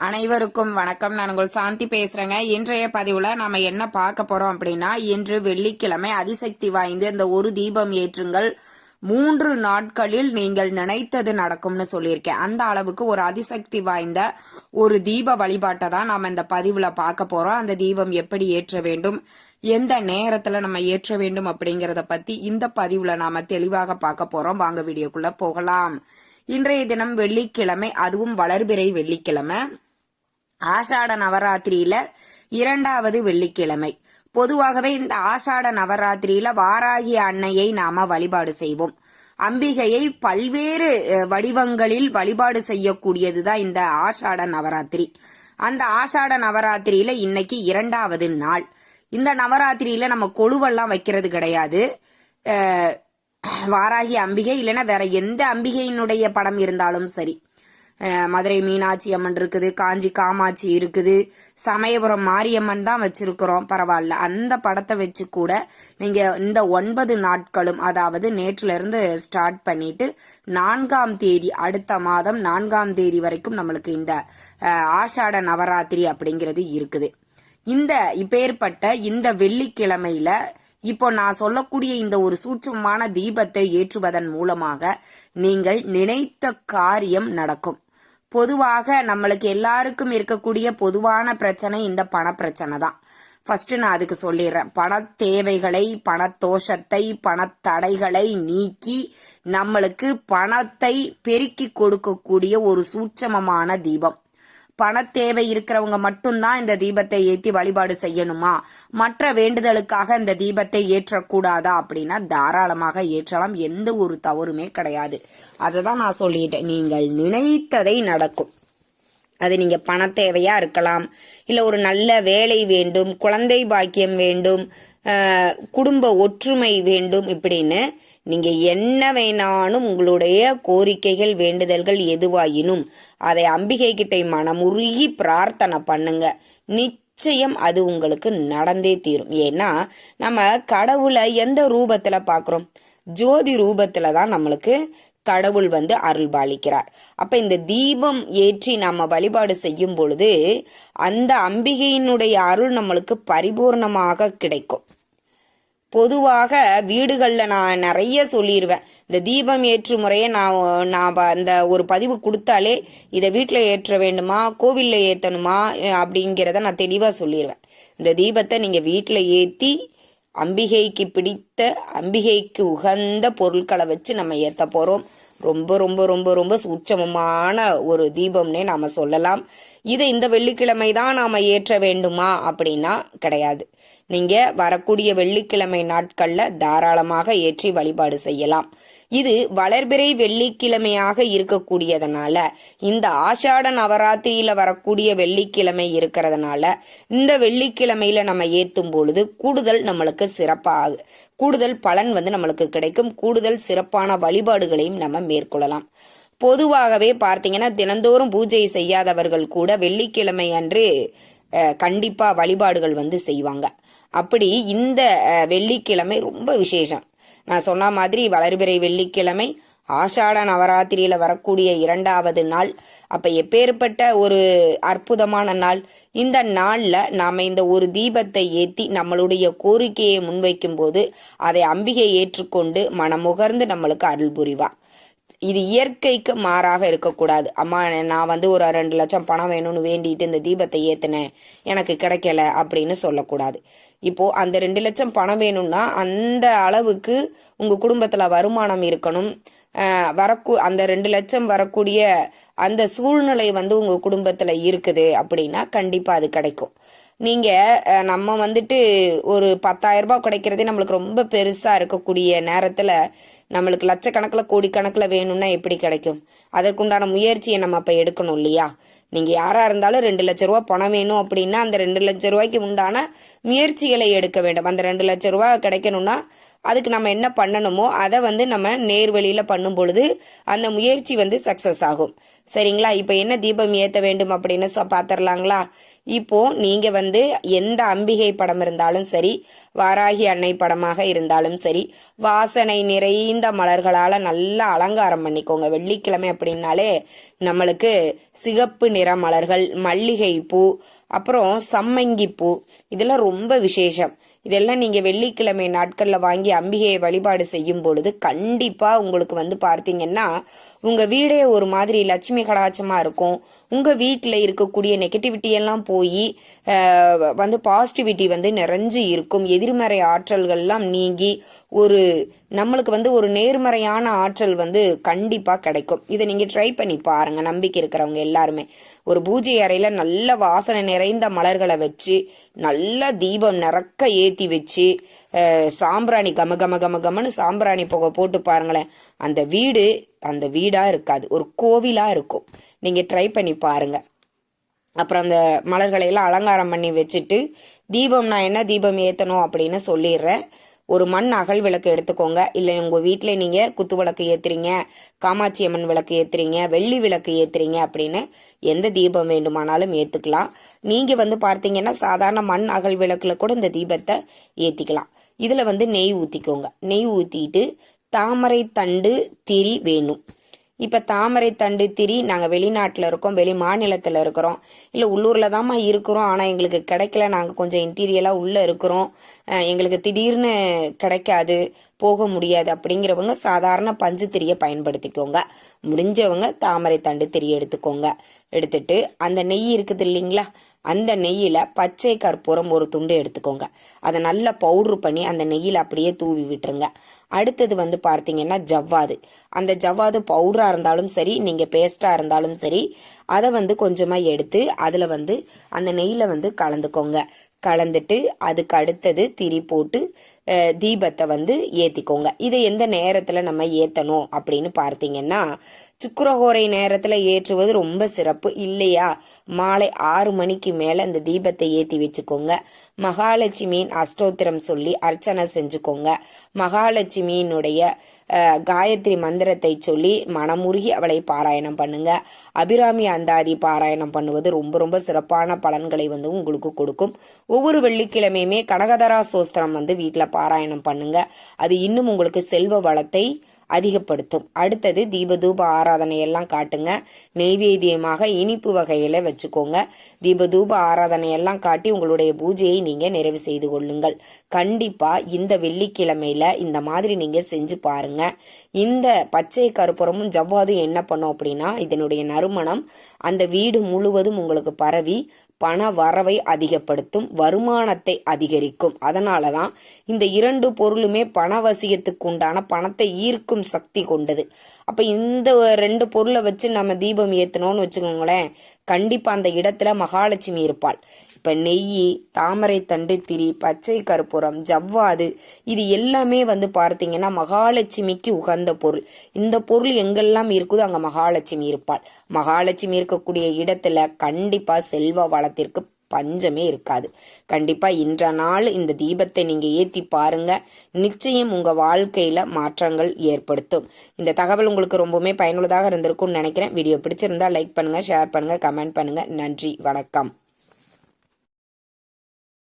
அனைவருக்கும் வணக்கம். நான் உங்கள் சாந்தி பேசுறேங்க. இன்றைய பதிவுல நாம என்ன பார்க்க போறோம் அப்படின்னா, இன்று வெள்ளிக்கிழமை அதிசக்தி வாய்ந்து இந்த ஒரு தீபம் ஏற்றுங்கள், 3 நாட்களில் நீங்கள் நினைத்தது நடக்கும்னு சொல்லியிருக்கேன். அந்த அளவுக்கு ஒரு அதிசக்தி வாய்ந்த ஒரு தீப வழிபாட்டை தான் நாம இந்த பதிவுல பார்க்க போறோம். அந்த தீபம் எப்படி ஏற்ற வேண்டும், எந்த நேரத்துல நம்ம ஏற்ற வேண்டும் அப்படிங்கறத பத்தி இந்த பதிவுல நாம தெளிவாக பார்க்க போறோம். வாங்க வீடியோக்குள்ள போகலாம். இன்றைய தினம் வெள்ளிக்கிழமை, அதுவும் வளர்பிறை வெள்ளிக்கிழமை, ஆஷாட நவராத்திரியில 2வது வெள்ளிக்கிழமை. பொதுவாகவே இந்த ஆஷாட நவராத்திரியில வாராகி அன்னையை நாம வழிபாடு செய்வோம். அம்பிகையை பல்வேறு வடிவங்களில் வழிபாடு செய்யக்கூடியதுதான் இந்த ஆஷாட நவராத்திரி. அந்த ஆஷாட நவராத்திரியில இன்னைக்கு 2வது நாள். இந்த நவராத்திரியில நம்ம கொலுவெல்லாம் வைக்கிறது கிடையாது. வாராகி அம்பிகை இல்லைன்னா வேற எந்த அம்பிகையினுடைய படம் இருந்தாலும் சரி, மதுரை மீனாட்சி அம்மன் இருக்குது, காஞ்சி காமாட்சி இருக்குது, சமயபுரம் மாரியம்மன் தான் வச்சிருக்கிறோம், பரவாயில்ல. அந்த படத்தை வச்சு கூட நீங்க இந்த 9 நாட்களும், அதாவது நேற்றுல இருந்து ஸ்டார்ட் பண்ணிட்டு 4ஆம் தேதி, அடுத்த மாதம் 4ஆம் தேதி வரைக்கும் நம்மளுக்கு இந்த ஆஷாட நவராத்திரி அப்படிங்கிறது இருக்குது. இந்த இப்பேற்பட்ட இந்த வெள்ளிக்கிழமையில இப்போ நான் சொல்லக்கூடிய இந்த ஒரு சூட்சமான தீபத்தை ஏற்றுவதன் மூலமாக நீங்கள் நினைத்த காரியம் நடக்கும். பொதுவாக நம்மளுக்கு எல்லாருக்கும் இருக்கக்கூடிய பொதுவான பிரச்சனை இந்த பண பிரச்சனை தான். ஃபர்ஸ்ட் நான் அதுக்கு சொல்லிடுறேன். பண தேவைகளை, பணத்தோஷத்தை, பணத்தடைகளை நீக்கி நம்மளுக்கு பணத்தை பெருக்கி கொடுக்கக்கூடிய ஒரு சூட்சமமான தீபம். பணத்தேவை இருக்கிறவங்க மட்டும்தான் இந்த தீபத்தை ஏற்றி வழிபாடு செய்யணுமா, மற்ற வேண்டுதலுக்காக இந்த தீபத்தை ஏற்றக்கூடாதா அப்படின்னா தாராளமாக ஏற்றலாம். எந்த ஒரு தவறுமே கிடையாது. அதை தான் நான் சொல்லிட்டேன். நீங்கள் நினைத்ததை நடக்கும். அது நீங்க பண தேவையா இருக்கலாம், இல்ல ஒரு நல்ல வேலை வேண்டும், குழந்தை பாக்கியம் வேண்டும், குடும்ப ஒற்றுமை வேண்டும், இப்படின்னு நீங்க என்ன வேணாலும் உங்களுடைய கோரிக்கைகள், வேண்டுதல்கள் எதுவாயினும் அதை அம்பிகை கிட்ட மனமுருகி பிரார்த்தனை பண்ணுங்க. நிச்சயம் அது உங்களுக்கு நடந்தே தீரும். ஏன்னா நம்ம கடவுளை எந்த ரூபத்துல பாக்குறோம்? ஜோதி ரூபத்துல தான் நம்மளுக்கு கடவுள் அருள் பாலிக்கிறார். அப்ப இந்த தீபம் ஏற்றி நம்ம வழிபாடு செய்யும் பொழுது அந்த அம்பிகையினுடைய அருள் நம்மளுக்கு பரிபூர்ணமாக கிடைக்கும். பொதுவாக வீடுகள்ல நான் நிறைய சொல்லிடுவேன். இந்த தீபம் ஏற்று முறையை நான் அந்த ஒரு பதிவு கொடுத்தாலே இதை வீட்டுல ஏற்ற வேண்டுமா, கோவில்ல ஏத்தணுமா அப்படிங்கிறத நான் தெளிவா சொல்லிடுவேன். இந்த தீபத்தை நீங்க வீட்டுல ஏத்தி அம்பிகைக்கு பிடித்த, அம்பிகைக்கு உகந்த பொருட்களை வச்சு நம்ம ஏத்த போறோம். ரொம்ப ரொம்ப ரொம்ப ரொம்ப சூட்சமமான ஒரு தீபம்னே நாம சொல்லலாம். இதை இந்த வெள்ளிக்கிழமை தான் நாம ஏற்ற வேண்டுமா அப்படின்னா கிடையாது. நீங்க வரக்கூடிய வெள்ளிக்கிழமை நாட்கள்ல தாராளமாக ஏற்றி வழிபாடு செய்யலாம். இது வளர்பிறை வெள்ளிக்கிழமையாக இருக்கக்கூடியதனால, இந்த ஆஷாட நவராத்திரியில வரக்கூடிய வெள்ளிக்கிழமை இருக்கிறதுனால இந்த வெள்ளிக்கிழமையில நம்ம ஏத்தும் பொழுது கூடுதல் நம்மளுக்கு சிறப்பாக, கூடுதல் பலன் நம்மளுக்கு கிடைக்கும். கூடுதல் சிறப்பான வழிபாடுகளையும் நம்ம மேற்கொள்ளலாம். பொதுவாகவே பார்த்தீங்கன்னா தினந்தோறும் பூஜை செய்யாதவர்கள் கூட வெள்ளிக்கிழமை அன்று கண்டிப்பா வழிபாடுகள் செய்வாங்க. அப்படி இந்த வெள்ளிக்கிழமை ரொம்ப விசேஷம். நான் சொன்ன மாதிரி வளர்பிறை வெள்ளிக்கிழமை, ஆஷாட நவராத்திரியில வரக்கூடிய 2வது நாள். அப்ப எப்பேற்பட்ட ஒரு அற்புதமான நாள். இந்த நாள்ல நாம இந்த ஒரு தீபத்தை ஏத்தி நம்மளுடைய கோரிக்கையை முன்வைக்கும் போது அதை அம்பிகை ஏற்றுக்கொண்டு மனமுகர்ந்து நம்மளுக்கு அருள் புரிவார். இது இயற்கைக்கு மாறாக இருக்கக்கூடாது. அம்மா நான் ஒரு 2 லட்சம் பணம் வேணும்னு வேண்டிட்டு இந்த தீபத்தை ஏத்தினேன், எனக்கு கிடைக்கல அப்படின்னு சொல்லக்கூடாது. இப்போ அந்த 2 லட்சம் பணம் வேணும்னா அந்த அளவுக்கு உங்க குடும்பத்துல வருமானம் இருக்கணும். அந்த 2 லட்சம் வரக்கூடிய அந்த சூழ்நிலை உங்க குடும்பத்துல இருக்குது அப்படின்னா கண்டிப்பா அது கிடைக்கும். நீங்க நம்ம ஒரு 10,000 ரூபாய் கிடைக்கிறதே நம்மளுக்கு ரொம்ப பெருசா இருக்கக்கூடிய நேரத்துல நம்மளுக்கு லட்சக்கணக்கில் கோடிக்கணக்கில் வேணும்னா எப்படி கிடைக்கும்? அதற்குண்டான முயற்சியை நம்ம அப்ப எடுக்கணும் இல்லையா? நீங்க யாரா இருந்தாலும் 2 லட்சம் ரூபாய் பணம் வேணும் அப்படின்னா அந்த 2 லட்சம் ரூபாய்க்கு உண்டான முயற்சிகளை எடுக்க வேண்டும். அந்த 2 லட்சம் ரூபாய் கிடைக்கணும்னா அதுக்கு நம்ம என்ன பண்ணணுமோ அதை வந்து நம்ம நேர்வழியில் பண்ணும் பொழுது அந்த முயற்சி வந்து சக்ஸஸ் ஆகும். சரிங்களா? இப்போ என்ன தீபம் ஏற்ற வேண்டும் அப்படின்னு பார்த்துடலாங்களா? இப்போ நீங்க வந்து எந்த அம்பிகை படம் இருந்தாலும் சரி, வாராகி அன்னை படமாக இருந்தாலும் சரி, வாசனை நிறைந்த மலர்களால நல்லா அலங்காரம் பண்ணிக்கோங்க. வெள்ளிக்கிழமை அப்படின்னாலே நம்மளுக்கு சிகப்பு நிற மலர்கள், மல்லிகை பூ, அப்புறம் சம்மங்கி பூ, இதெல்லாம் ரொம்ப விசேஷம். இதெல்லாம் நீங்க வெள்ளிக்கிழமை நாட்கள்ல வாங்கி அம்பிகையை வழிபாடு செய்யும் பொழுது கண்டிப்பா உங்களுக்கு வந்து பார்த்தீங்கன்னா உங்க வீடே ஒரு மாதிரி லட்சுமி கடாட்சமா இருக்கும். உங்க வீட்டில் இருக்கக்கூடிய நெகட்டிவிட்டி எல்லாம் போய் வந்து பாசிட்டிவிட்டி வந்து நிறைஞ்சு இருக்கும். எதிர்மறை ஆற்றல்கள்லாம் நீங்கி ஒரு நம்மளுக்கு வந்து ஒரு நேர்மறையான ஆற்றல் வந்து கண்டிப்பா கிடைக்கும். இதை நீங்க ட்ரை பண்ணி பாருங்க. நம்பிக்கை இருக்கிறவங்க எல்லாருமே ஒரு பூஜை அறையில நல்ல வாசனை நிறைந்த மலர்களை வச்சு நல்ல தீபம் நிறக்க ஏத்தி வச்சு சாம்பிராணி கம கம கம கமன்னு சாம்பிராணி புகை போட்டு பாருங்களேன். அந்த வீடா இருக்காது, ஒரு கோவிலா இருக்கும். நீங்க ட்ரை பண்ணி பாருங்க. அப்புறம் அந்த மலர்களை எல்லாம் அலங்காரம் பண்ணி வச்சுட்டு தீபம் நான் என்ன தீபம் ஏற்றணும் அப்படின்னு சொல்லிடுறேன். ஒரு மண் அகல் விளக்கு எடுத்துக்கோங்க. இல்லை உங்கள் வீட்டில் நீங்கள் குத்து விளக்கு ஏற்றுறீங்க, காமாட்சி அம்மன் விளக்கு ஏற்றுறீங்க, வெள்ளி விளக்கு ஏற்றுறீங்க அப்படின்னு எந்த தீபம் வேண்டுமானாலும் ஏற்றுக்கலாம். நீங்கள் வந்து பார்த்தீங்கன்னா சாதாரண மண் அகல் விளக்குல கூட இந்த தீபத்தை ஏற்றிக்கலாம். இதில் வந்து நெய் ஊற்றிக்கோங்க. நெய் ஊற்றிட்டு தாமரை தண்டு திரி வேணும். இப்போ தாமரை தண்டு திரி நாங்கள் வெளிநாட்டில் இருக்கோம், வெளி மாநிலத்தில் இருக்கிறோம், இல்லை உள்ளூரில் தாம்மா இருக்கிறோம், ஆனால் எங்களுக்கு கிடைக்கல, நாங்கள் கொஞ்சம் இன்டீரியலாக உள்ளே இருக்கிறோம், எங்களுக்கு திடீர்னு கிடைக்காது, போக முடியாது அப்படிங்கிறவங்க சாதாரண பஞ்சு திரியை பயன்படுத்திக்கோங்க. முடிஞ்சவங்க தாமரை தண்டு திரி எடுத்துக்கோங்க. எடுத்துட்டு அந்த நெய் இருக்குது இல்லைங்களா, அந்த நெய்யில் பச்சை கற்பூரம் ஒரு துண்டு எடுத்துக்கோங்க. அதை நல்லா பவுட்ரு பண்ணி அந்த நெய்யில் அப்படியே தூவி விட்டுருங்க. அடுத்தது வந்து பார்த்தீங்கன்னா ஜவ்வாது. அந்த ஜவ்வாது பவுடராக இருந்தாலும் சரி, நீங்கள் பேஸ்டாக இருந்தாலும் சரி, அதை வந்து கொஞ்சமாக எடுத்து அதில் வந்து அந்த நெய்யில் வந்து கலந்துக்கோங்க. கலந்துட்டு அதுக்கு அடுத்தது திரி போட்டு தீபத்தை வந்து ஏற்றிக்கோங்க. இதை எந்த நேரத்தில் நம்ம ஏற்றணும் அப்படின்னு பார்த்தீங்கன்னா சுக்கிரஹோரை நேரத்தில் ஏற்றுவது ரொம்ப சிறப்பு இல்லையா? மாலை 6 மணிக்கு மேலே இந்த தீபத்தை ஏற்றி வச்சுக்கோங்க. மகாலட்சுமியின் அஷ்டோத்திரம் சொல்லி அர்ச்சனை செஞ்சுக்கோங்க. மகாலட்சுமியினுடைய காயத்ரி மந்திரத்தை சொல்லி மனமுருகி அவளை பாராயணம் பண்ணுங்க. அபிராமி அந்தாதி பாராயணம் பண்ணுவது ரொம்ப ரொம்ப சிறப்பான பலன்களை வந்து உங்களுக்கு கொடுக்கும். ஒவ்வொரு வெள்ளிக்கிழமையுமே கனகதரா சோஸ்திரம் வந்து வீட்டில் பாராயணம் பண்ணுங்க. அது இன்னும் உங்களுக்கு செல்வ வளத்தை அதிகப்படுத்தும். அடுத்தது தீபதூப ஆராதனை எல்லாம் காட்டுங்க. நெய்வேத்தியமாக இனிப்பு வகையில வச்சுக்கோங்க. தீபதூப ஆராதனை எல்லாம் காட்டி உங்களுடைய பூஜையை நீங்க நிறைவு செய்து கொள்ளுங்கள். கண்டிப்பா இந்த வெள்ளிக்கிழமையில இந்த மாதிரி நீங்க செஞ்சு பாருங்க. இந்த பச்சை கற்பூரமும் ஜவ்வாதும் என்ன பண்ணும் அப்படின்னா இதனுடைய நறுமணம் அந்த வீடு முழுவதும் உங்களுக்கு பரவி பண வரவை அதிகப்படுத்தும், வருமானத்தை அதிகரிக்கும். அதனாலதான் இந்த 2 பொருளுமே பணவசியத்துக்கு உண்டான பணத்தை ஈர்க்கும் சக்தி கொண்டது. அப்ப இந்த 2 பொருளை வச்சு நம்ம தீபம் ஏத்தணும்னு வச்சுக்கோங்களேன், கண்டிப்பா அந்த இடத்துல மகாலட்சுமி இருப்பாள். இப்ப நெய், தாமரை தண்டு திரி, பச்சை கற்பூரம், ஜவ்வாது, இது எல்லாமே வந்து பார்த்தீங்கன்னா மகாலட்சுமிக்கு உகந்த பொருள். இந்த பொருள் எங்கெல்லாம் இருக்குதோ அங்க மகாலட்சுமி இருப்பாள். மகாலட்சுமி இருக்கக்கூடிய இடத்துல கண்டிப்பா செல்வ வளத்திற்கு பஞ்சமே இருக்காது. கண்டிப்பா இன்ற நாள் இந்த தீபத்தை நீங்க ஏத்தி பாருங்க, நிச்சயம் உங்க வாழ்க்கையில மாற்றங்கள் ஏற்படுத்தும். இந்த தகவல் உங்களுக்கு ரொம்பவுமே பயனுள்ளதாக இருந்திருக்கும்னு நினைக்கிறேன். வீடியோ பிடிச்சிருந்தா லைக் பண்ணுங்க, ஷேர் பண்ணுங்க, கமெண்ட் பண்ணுங்க. நன்றி, வணக்கம்.